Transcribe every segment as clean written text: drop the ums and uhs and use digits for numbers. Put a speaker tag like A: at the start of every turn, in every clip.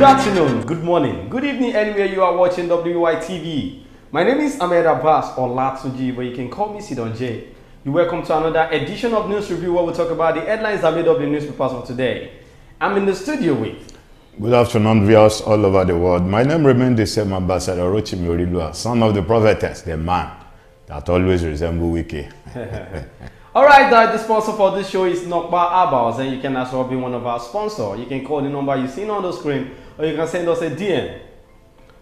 A: afternoon, good morning, good evening, anywhere you are watching WYTV. My name is Ahmed Abbas or Latsuji, but you can call me Sidon J. You're welcome to another edition of News Review where we talk about the headlines that made up the newspapers of today. I'm in the studio with...
B: Good afternoon, viewers all over the world. My name remains the same, Ambassador Rochimi Orilua, son of the prophetess, the man that always resembles Wiki.
A: Alright, the sponsor for this show is Nokba Abals, and you can as well be one of our sponsors. You can call the number you've seen on the screen, or you can send us a DM.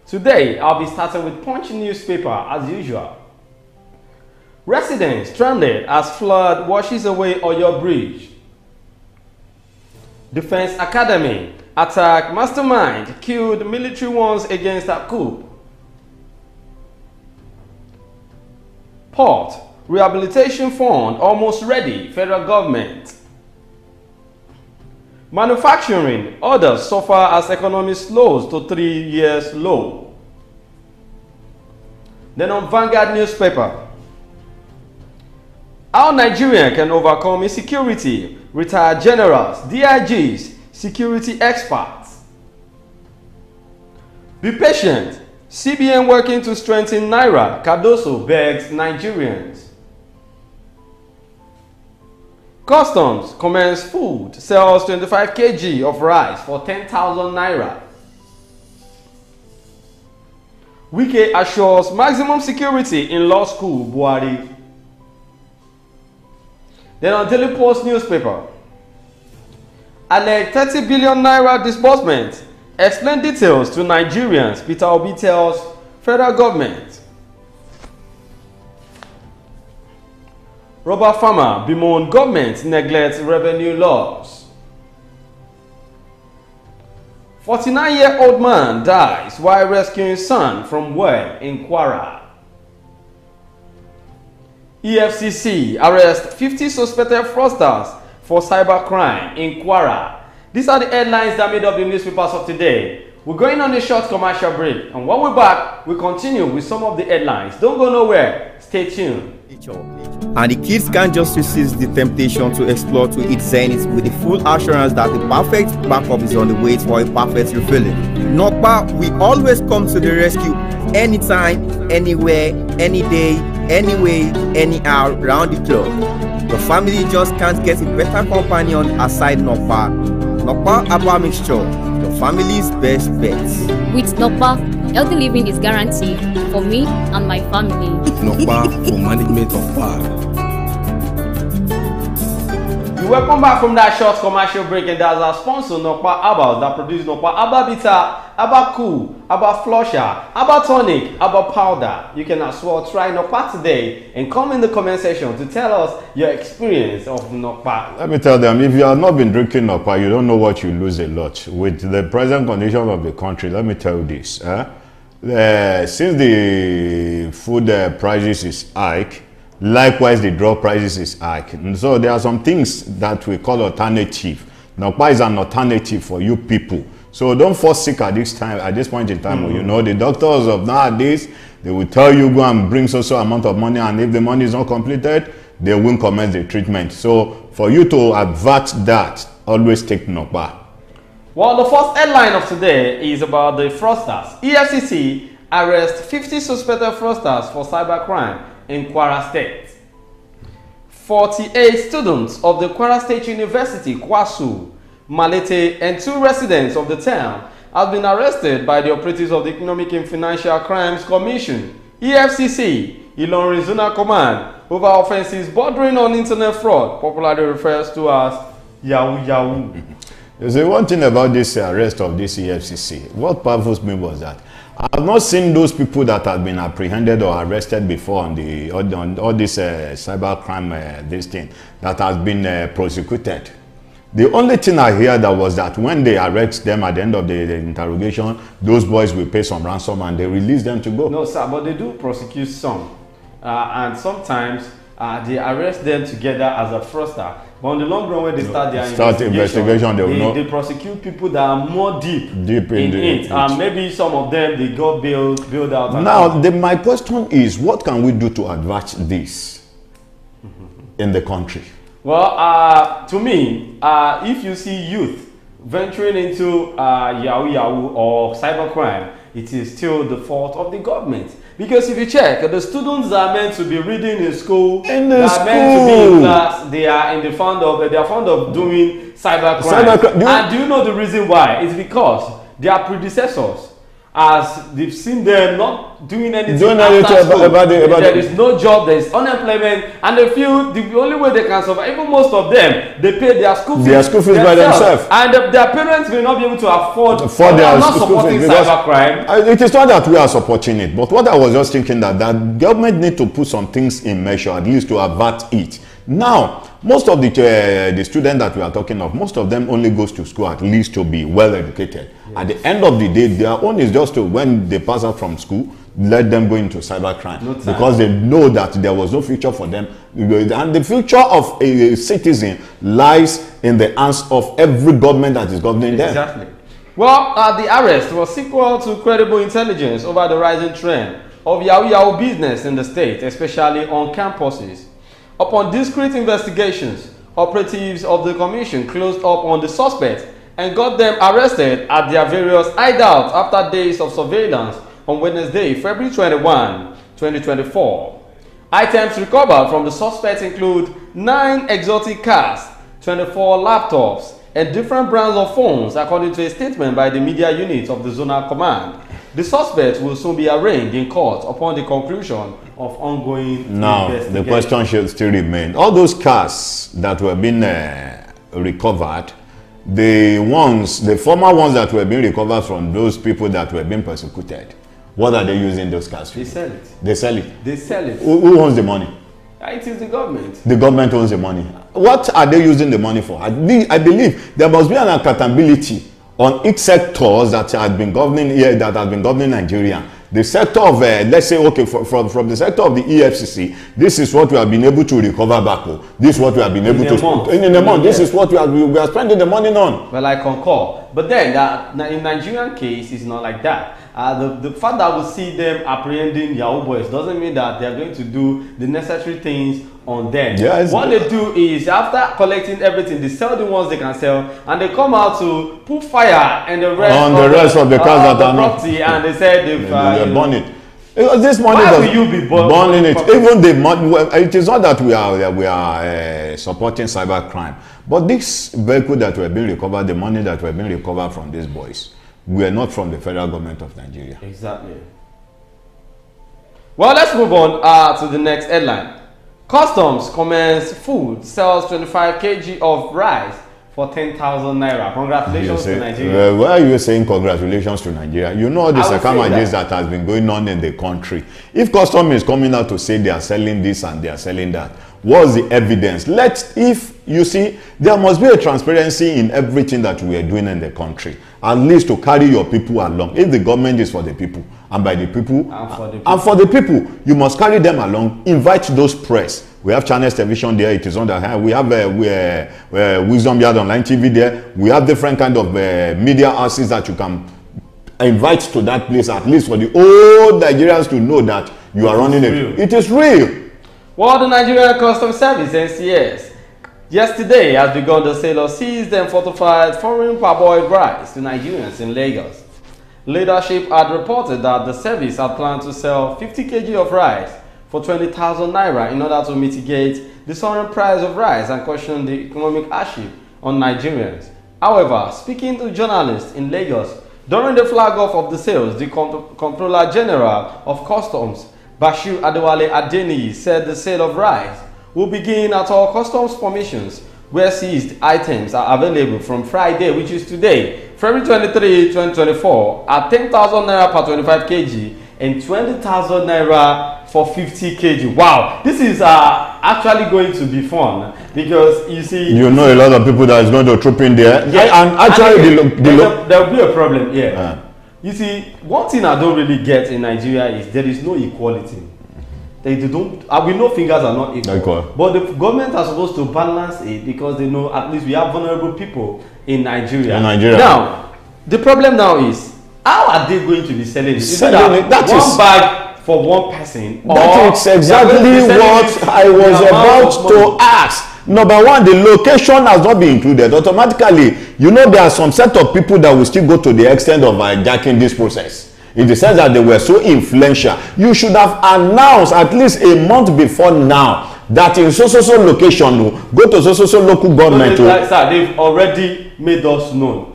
A: Today, I'll be starting with Punch newspaper as usual. Residents stranded as flood washes away Oyo Bridge. Defense Academy attack mastermind killed military ones against a coup. Port Rehabilitation Fund almost ready, federal government. Manufacturing orders suffer as economy slows to 3 years low. Then on Vanguard newspaper, how Nigeria can overcome insecurity, retired generals, DIGs, security experts. Be patient, CBN working to strengthen Naira, Cardoso begs Nigerians. Customs commence food, sells 25 kg of rice for 10,000 Naira. Wike assures maximum security in law school, Buhari. Then on Daily Post newspaper, alleged 30 billion Naira disbursement. Explain details to Nigerians, Peter Obi tells federal government. Rubber farmer bemoan government neglects revenue laws. 49-year-old man dies while rescuing son from well in Kwara. Efcc arrests 50 suspected fraudsters for cybercrime in Kwara. These are the headlines that made up the newspapers of today. We're going on a short commercial break, and when we're back, we continue with some of the headlines. Don't go nowhere. Stay tuned.
C: And the kids can't just resist the temptation to explore to its zenith with the full assurance that the perfect backup is on the way for a perfect refilling. Nokba, we always come to the rescue anytime, anywhere, any day, anyway, anyhow, round the clock. The family just can't get a better companion aside Nokba. Nokba Abba Mixture, the family's best bet.
D: With Nokba, healthy living is guaranteed for me and my family.
C: Nokba for management of power.
A: Welcome back from that short commercial break, and that's our sponsor Nokba Abba that produces Nokba Abba Bitter, Abba Cool, Abba Flusher, Abba Tonic, Abba Powder. You can as well try Nokba today and come in the comment section to tell us your experience of Nokba.
B: Let me tell them, if you have not been drinking Nokba, you don't know what you lose a lot. With the present condition of the country, let me tell you this. Since the food prices is hike, likewise the drug prices is hike. And so there are some things that we call alternative. Nokba is an alternative for you people. So don't fall sick at this point in time. You know, the doctors of nowadays, they will tell you go and bring so amount of money, and if the money is not completed, they won't commence the treatment. So for you to avert that, always take Nokba.
A: Well, the first headline of today is about the fraudsters. Efcc arrests 50 suspected fraudsters for cybercrime in Kwara State. 48 students of the Kwara State University, Kwasu, Malete, and 2 residents of the town have been arrested by the operatives of the Economic and Financial Crimes Commission, EFCC, Ilorin Zonal Command, over offenses bordering on internet fraud, popularly referred to as Yahoo Yahoo.
B: You see, one thing about this arrest of this EFCC, what baffles me was that I have not seen those people that have been apprehended or arrested before on all this cybercrime this thing that has been prosecuted. The only thing I hear that was that when they arrest them at the end of the interrogation, those boys will pay some ransom and they release them to go.
A: No, sir, but they do prosecute some, and sometimes they arrest them together as a fraudster. But on the long run, when they start their investigation, they prosecute people that are more deep in it. Maybe some of them, they got bailed out.
B: Now, my question is, what can we do to advance this in the country?
A: Well, to me, if you see youth venturing into Yahoo or cybercrime, it is still the fault of the government. Because if you check, the students are meant to be reading in school, they are meant to be in class, they are fond of doing cybercrime. And do you know the reason why? It's because their predecessors, as they've seen them not doing anything after school, there is no job, there is unemployment, and they feel the only way they can survive, even most of them, they pay their school fees,
B: by themselves.
A: And their parents will not be able to afford
B: their
A: not supporting cybercrime.
B: It is not that we are supporting it, but what I was just thinking that government need to put some things in measure, at least to avert it. Now, most of the students that we are talking of, most of them only goes to school at least to be well educated. Yes. At the end of the day, their own is just to, when they pass out from school, let them go into cybercrime, because they know that there was no future for them, and the future of a citizen lies in the hands of every government that is governing them.
A: Exactly. Well, the arrest was sequel to credible intelligence over the rising trend of Yahoo business in the state, especially on campuses. Upon discreet investigations, operatives of the commission closed up on the suspects and got them arrested at their various hideouts after days of surveillance on Wednesday, February 21, 2024. Items recovered from the suspects include 9 exotic cars, 24 laptops, and different brands of phones, according to a statement by the media unit of the Zonal Command. The suspects will soon be arraigned in court upon the conclusion of ongoing investigation.
B: The question should still remain. All those cars that were being recovered, the former ones that were being recovered from those people that were being persecuted, what are they using those cars for?
A: They sell it.
B: They sell it?
A: They sell it.
B: Who owns the money?
A: It is the government.
B: The government owns the money. What are they using the money for? I believe there must be an accountability on each sectors that has been governing here, that has been governing Nigeria. The sector of, let's say, okay, from the sector of the Efcc, this is what we have been able to recover back. This is what we have been able to spend in a month. This is what we are spending the money on.
A: Well, I concur. But then, in Nigerian case, it's not like that. The fact that we see them apprehending Yahoo boys doesn't mean that they are going to do the necessary things on them. Yes. What they do is, after collecting everything, they sell the ones they can sell, and they come out to put fire and the rest of the cars that are property, and they said they've
B: burn it. This money
A: why will you be
B: burning it? Even the money, it is not that we are supporting cybercrime, but this vehicle that were being recovered, the money that were being recovered from these boys, were not from the federal government of Nigeria.
A: Exactly. Well, let's move on to the next headline. Customs commence food sells 25 kg of rice for 10,000 naira. Congratulations to Nigeria.
B: Why are you saying congratulations to Nigeria? You know the circumstances that has been going on in the country. If customs is coming out to say they are selling this and they are selling that, what's the evidence? If you see, there must be a transparency in everything that we are doing in the country, at least to carry your people along. If the government is for the people, and by the people, and for the people, you must carry them along. Invite those press. We have Channels Television there. It is on the hand. We have Wisdom Yard Online TV there. We have different kind of media houses that you can invite to that place, at least for the old Nigerians to know that you are running it. It is real.
A: Well, the Nigerian Customs Service (NCS) yesterday has begun the sale of seized and fortified foreign parboiled rice to Nigerians in Lagos. Leadership had reported that the service had planned to sell 50 kg of rice for 20,000 naira in order to mitigate the soaring price of rice and cushion the economic hardship on Nigerians. However, speaking to journalists in Lagos during the flag-off of the sales, the Comptroller General of Customs, Bashir Adewale Adeniyi, said the sale of rice will begin at all customs permissions where seized items are available from Friday, which is today, February 23, 2024, at 10,000 naira per 25 kg and 20,000 naira for 50 kg. Wow, this is actually going to be fun because you see,
B: you know, a lot of people that is going to troop in there. Yeah, and actually,
A: there will be a problem here. Yeah. You see, one thing I don't really get in Nigeria is there is no equality. They don't. We know fingers are not equal, but the government are supposed to balance it because they know at least we have vulnerable people in Nigeria. Now, the problem now is, how are they going to be selling it? Is that one bag for one person?
B: That is exactly what I was about to ask. Number one, the location has not been included. Automatically, you know, there are some set of people that will still go to the extent of hijacking this process. In the sense that they were so influential. You should have announced at least a month before now that in so location, go to so local government.
A: Sir, they've already made us known.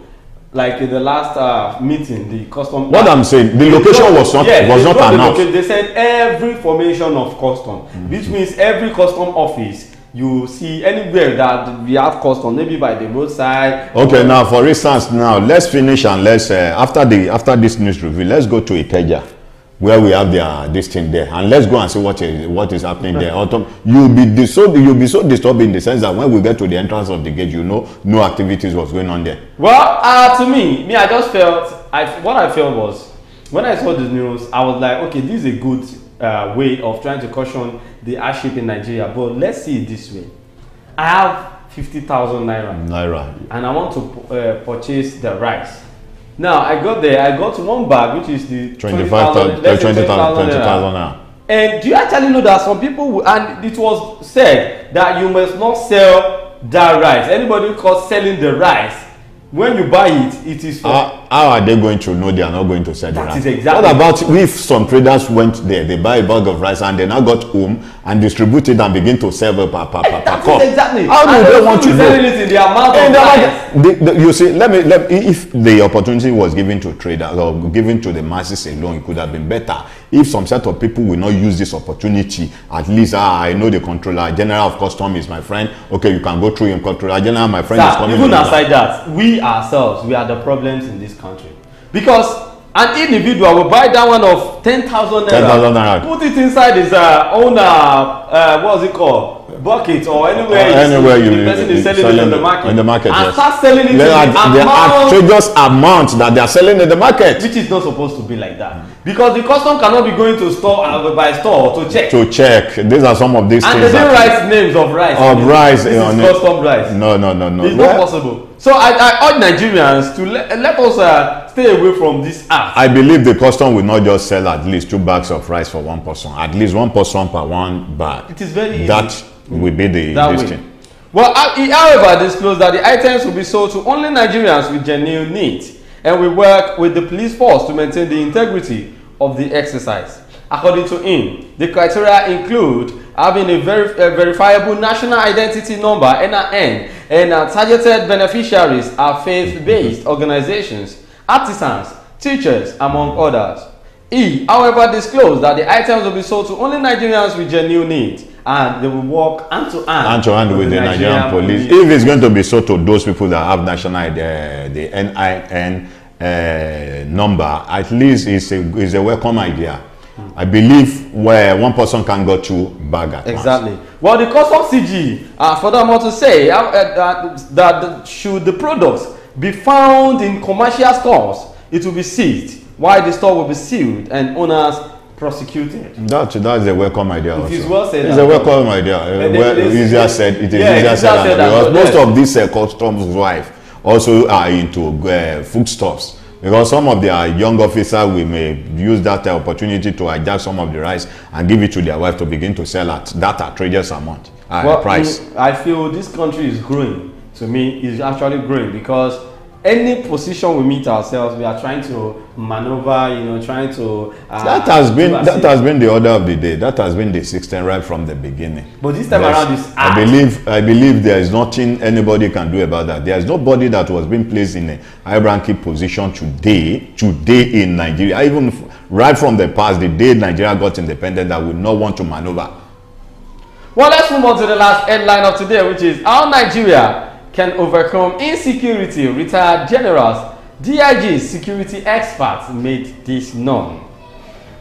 A: Like in the last meeting, the custom.
B: What I'm saying, the location was not announced.
A: They said every formation of custom, which means every custom office you see anywhere that we have custom, maybe by the roadside.
B: Okay, now for instance, now let's finish and let's after this news review, let's go to Ikeja, where we have this thing there, and let's go and see what is happening there. You'll be so disturbed in the sense that when we get to the entrance of the gate, you know no activities was going on there.
A: Well, to me, I just felt what I felt was when I saw the news, I was like, okay, this is a good way of trying to caution the hardship in Nigeria, but let's see it this way. I have 50,000 naira, and I want to purchase the rice. Now I got there, I got one bag, which is the 20,000 naira. And do you actually know that some people, and it was said that you must not sell that rice. Anybody caught selling the rice, when you buy it, it is.
B: How are they going to know they are not going to sell the rice?
A: That is exactly.
B: What about if some traders went there, they buy a bag of rice and they now got home and distributed and begin to sell per cup?
A: Exactly.
B: How do they want to know?
A: Selling it in the amount of rice.
B: You see, let me, if the opportunity was given to traders or given to the masses alone, it could have been better. If some set of people will not use this opportunity, at least I know the controller general of custom is my friend. Okay, you can go through him. Controller general, my friend, is coming.
A: Even aside that, we ourselves, we are the problems in this country, because an individual will buy that one of 10,000 naira, put it inside his own what's it called, bucket or anywhere the person is selling it in the market, and start selling it in the
B: outrageous amount that they are selling in the market,
A: which is not supposed to be like that, because the custom cannot be going to store by store to check.
B: These are some of these
A: and
B: things,
A: and they didn't write names of rice.
B: This
A: is custom rice.
B: No,
A: it's not possible. So I urge Nigerians to let us stay away from this act.
B: I believe the custom will not just sell at least 2 bags of rice for one person, at least one person per one bag.
A: It is very easy.
B: That will be the thing.
A: Well, he however disclosed that the items will be sold to only Nigerians with genuine needs, and we work with the police force to maintain the integrity of the exercise. According to him, the criteria include having a verifiable national identity number (NIN), and targeted beneficiaries are faith-based organizations, artisans, teachers, among others. He, however, disclosed that the items will be sold to only Nigerians with genuine needs, and they will work hand to hand
B: with the Nigerian police. If it's going to be sold to those people that have national the NIN number, at least it's a welcome idea. I believe where one person can go to bag at
A: exactly once. Well, the custom CG furthermore to say that should the products be found in commercial stores, it will be seized, while the store will be sealed and owners prosecuted.
B: That's a welcome idea.
A: It is well said.
B: It's a welcome idea. Easier said. It is easier said because most of these customs wives also are into foodstuffs. Because some of their young officers may use that opportunity to hijack some of the rice and give it to their wife to begin to sell at that outrageous amount price.
A: I feel this country is growing. To me, it's actually growing, because any position we meet ourselves, we are trying to maneuver, trying to
B: that has been the order of the day. That has been the system right from the beginning.
A: But this time around, this
B: I believe there is nothing anybody can do about that. There is nobody that was being placed in a high-ranking position today in Nigeria, even right from the past, the day Nigeria got independent, that would not want to maneuver. Well, let's move on to the last headline of today, which is how Nigeria can overcome insecurity. Retired generals, DIGs, security experts made this known.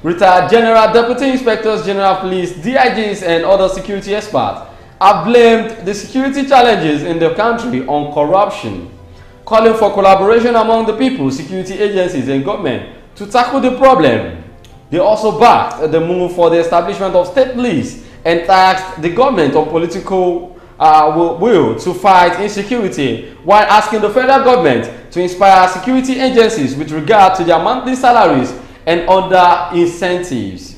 B: Retired General Deputy Inspectors General Police, DIGs, and other security experts have blamed the security challenges in the country on corruption, calling for collaboration among the people, security agencies, and government to tackle the problem. They also backed the move for the establishment of state police and tasked the government on political will to fight insecurity, while asking the federal government to inspire security agencies with regard to their monthly salaries and other incentives.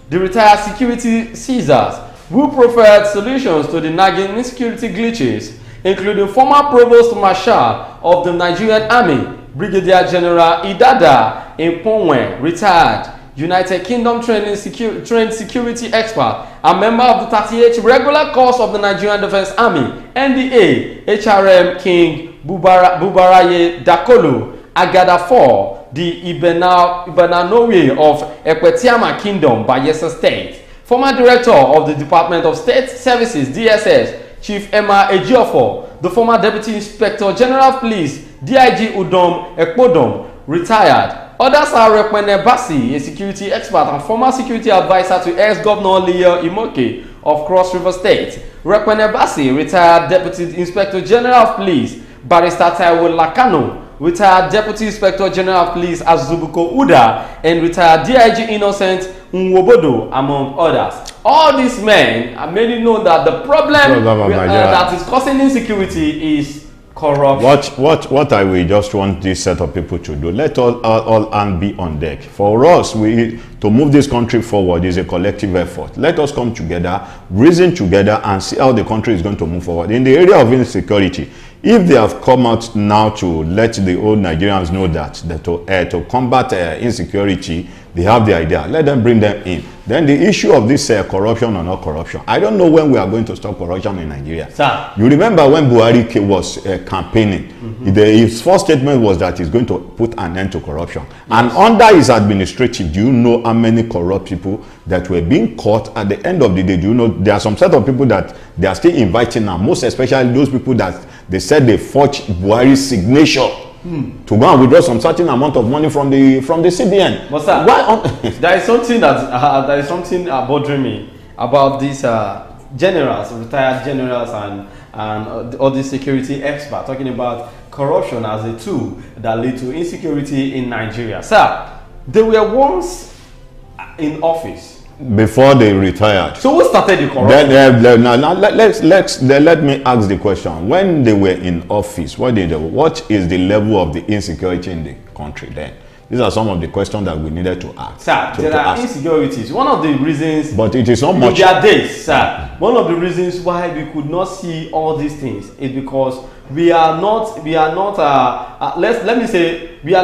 B: The retired security Caesars
A: who preferred solutions to the nagging insecurity glitches, including former Provost Marshal of the Nigerian Army, Brigadier General Idada Imponwe, retired, United Kingdom trained security expert, and member of the 38th regular course of the Nigerian Defense Army, NDA, HRM King Bubaraye Dakolo Agada 4, the Ibenanowe of Ekwetiama Kingdom, Bayelsa State. Former Director of the Department of State Services, DSS, Chief Emma Ejiofor, the former Deputy Inspector General of Police, DIG Udom Ekpodom, retired. Others are Rekwene Basi, a security expert and former security advisor to ex-Governor Leo Imoke of Cross River State. Rekwene Basi, retired Deputy Inspector General of Police. Barrister Taiwo Lakano, retired Deputy Inspector General of Police Azubuko Uda, and retired DIG Innocent Nwobodo, among others. All these men are mainly know that the problem that is causing insecurity is corruption.
B: What I will just want this set of people to do, let all hands be on deck. For us, to move this country forward is a collective effort. Let us come together, reason together, and see how the country is going to move forward. In the area of insecurity, if they have come out now to let the old Nigerians know that to combat insecurity, they have the idea, let them bring them in. Then the issue of this corruption or not corruption, I don't know when we are going to stop corruption in Nigeria.
A: Sir.
B: You remember when Buhari was campaigning, his first statement was that he's going to put an end to corruption. Yes. And under his administration, do you know how many corrupt people that were being caught at the end of the day? Do you know there are some set of people that they are still inviting now, most especially those people that they said they forged Buhari's signature to go and withdraw some certain amount of money from the CBN.
A: But sir, there is something that bothering me about these generals, retired generals, and all these security experts talking about corruption as a tool that lead to insecurity in Nigeria. Sir, they were once in office
B: before they retired.
A: So who started the corruption?
B: Let me ask the question. When they were in office, what is the level of the insecurity in the country then? These are some of the questions that we needed to ask.
A: Sir, there are insecurities. One of the reasons,
B: but it is not much.
A: In their days, sir, one of the reasons why we could not see all these things is because we are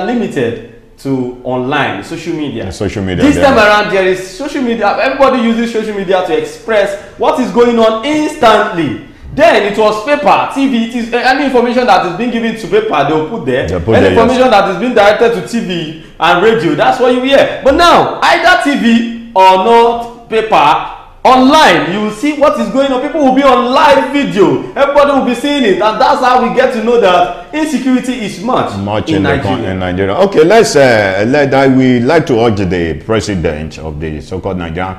A: limited to online, social media. This time around, there is social media. Everybody uses social media to express what is going on instantly. Then it was paper, TV. It is any information that is being given to paper, they will put there. Any information that is being directed to TV and radio, that's what you hear. But now, either TV or not paper, online, you will see what is going on. People will be on live video. Everybody will be seeing it, and that's how we get to know that insecurity is much in
B: Nigeria. Okay, we like to urge the president of the so-called Nigerian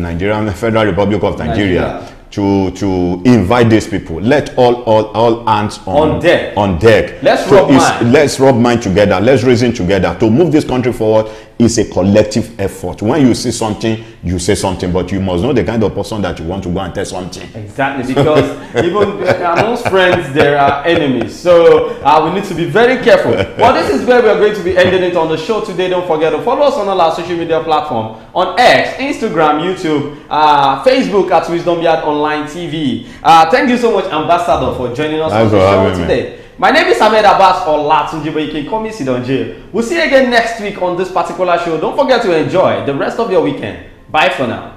B: Nigerian Federal Republic of Nigeria to invite these people. Let all hands on deck. Let's rub mind together. Let's reason together to move this country forward. It's a collective effort. When you see something, you say something, but you must know the kind of person that you want to go and tell something.
A: Exactly, because even amongst friends, there are enemies. So we need to be very careful. Well, this is where we are going to be ending it on the show today. Don't forget to follow us on all our social media platforms on X, Instagram, YouTube, Facebook at Wisdom Yard Online TV. Thank you so much, Ambassador, for joining us on the show today. My name is Ahmed Abbas or Latunji, but you can call me Sidonje. We'll see you again next week on this particular show. Don't forget to enjoy the rest of your weekend. Bye for now.